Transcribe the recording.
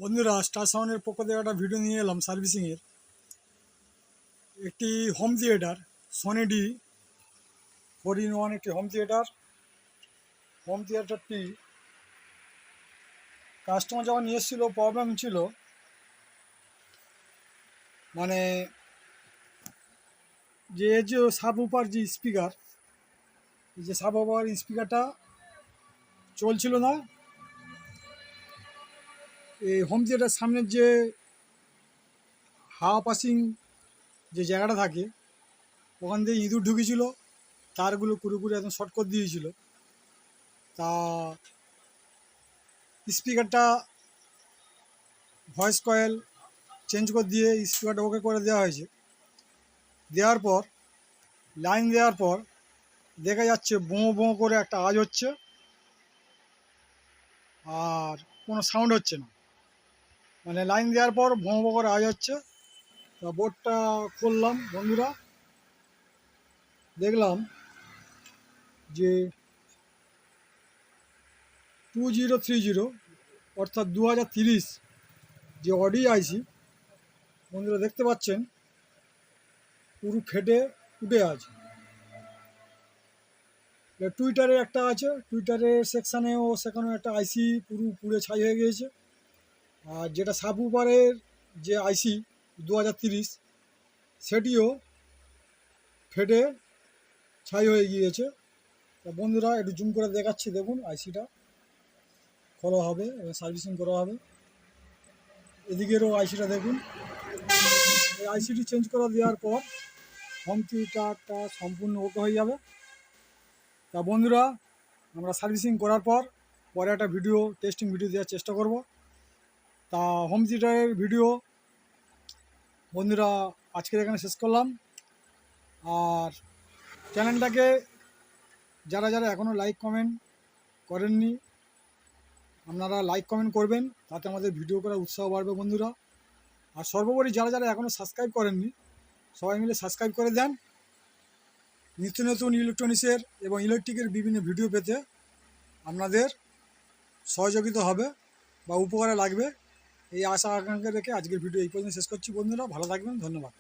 বন্ধুরা, স্টার সাউন্ডের পক্ষ থেকে একটা ভিডিও নিয়ে এলাম সার্ভিসিংয়ের। একটি home theatre Sony D 4-in-1 একটি হোম থিয়েটারটি কাস্টমার যখন নিয়ে এসেছিলো প্রবলেম ছিল, মানে যে সাব উপার যে স্পিকার, যে সাব উপার স্পিকারটা চলছিল না। এই হোম থিয়েটার সামনের যে হাওয়া পাসিং যে জায়গাটা থাকে, ওখান দিয়ে ইঁদুর ঢুকেছিল, তারগুলো পুরোপুরি একদম শর্ট করে দিয়েছিল। তা স্পিকারটা ভয়েস কয়েল চেঞ্জ করে দিয়ে স্পিকারটা ওকে করে দেওয়া হয়েছে। দেওয়ার পর লাইন দেওয়ার পর দেখা যাচ্ছে বোঁ বোঁ করে একটা আওয়াজ হচ্ছে, আর কোনো সাউন্ড হচ্ছে না। মানে লাইন দেওয়ার পর বোঁ বোঁ করে আওয়াজ হচ্ছে। তা বোর্ডটা খুললাম বন্ধুরা, দেখলাম যে 2030 অর্থাৎ 2030 যে অডি আইসি বন্ধুরা দেখতে পাচ্ছেন পুরো ফেটে উঠে আছে। টুইটারে একটা আছে, টুইটারের সেকশানেও সেখানেও একটা আইসি পুরো পুড়ে ছাই হয়ে গিয়েছে। আর যেটা সাবউফারের যে আইসি 2030 সেটিও ফেটে ছাই হয়ে গিয়েছে। তা বন্ধুরা একটু জুম করে দেখাচ্ছি, দেখুন আইসিটা খোলা হবে এবং সার্ভিসিং করা হবে। এদিকেরও আইসিটা দেখুন। এই আইসিটি চেঞ্জ করে দেওয়ার পর হোম থিয়েটারটা সম্পূর্ণ ওকে হয়ে যাবে। তা বন্ধুরা, আমরা সার্ভিসিং করার পরে একটা টেস্টিং ভিডিও দেওয়ার চেষ্টা করব। তা হোম থিয়েটারের ভিডিও বন্ধুরা আজকের এখানে শেষ করলাম। আর চ্যানেলটাকে যারা যারা এখনও লাইক কমেন্ট করেননি, আপনারা লাইক কমেন্ট করবেন, তাতে আমাদের ভিডিও করার উৎসাহ বাড়বে বন্ধুরা। আর সর্বোপরি যারা যারা এখনও সাবস্ক্রাইব করেননি, সবাই মিলে সাবস্ক্রাইব করে দেন। নিত্য নতুন ইলেকট্রনিক্সের এবং ইলেকট্রিকের বিভিন্ন ভিডিও পেতে আপনাদের সহযোগিতা হবে বা উপকারে লাগবে, এই আশা আকাঙ্ক্ষা রেখে আজকের ভিডিও এই পর্যন্ত শেষ করছি বন্ধুরা। ভালো থাকবেন, ধন্যবাদ।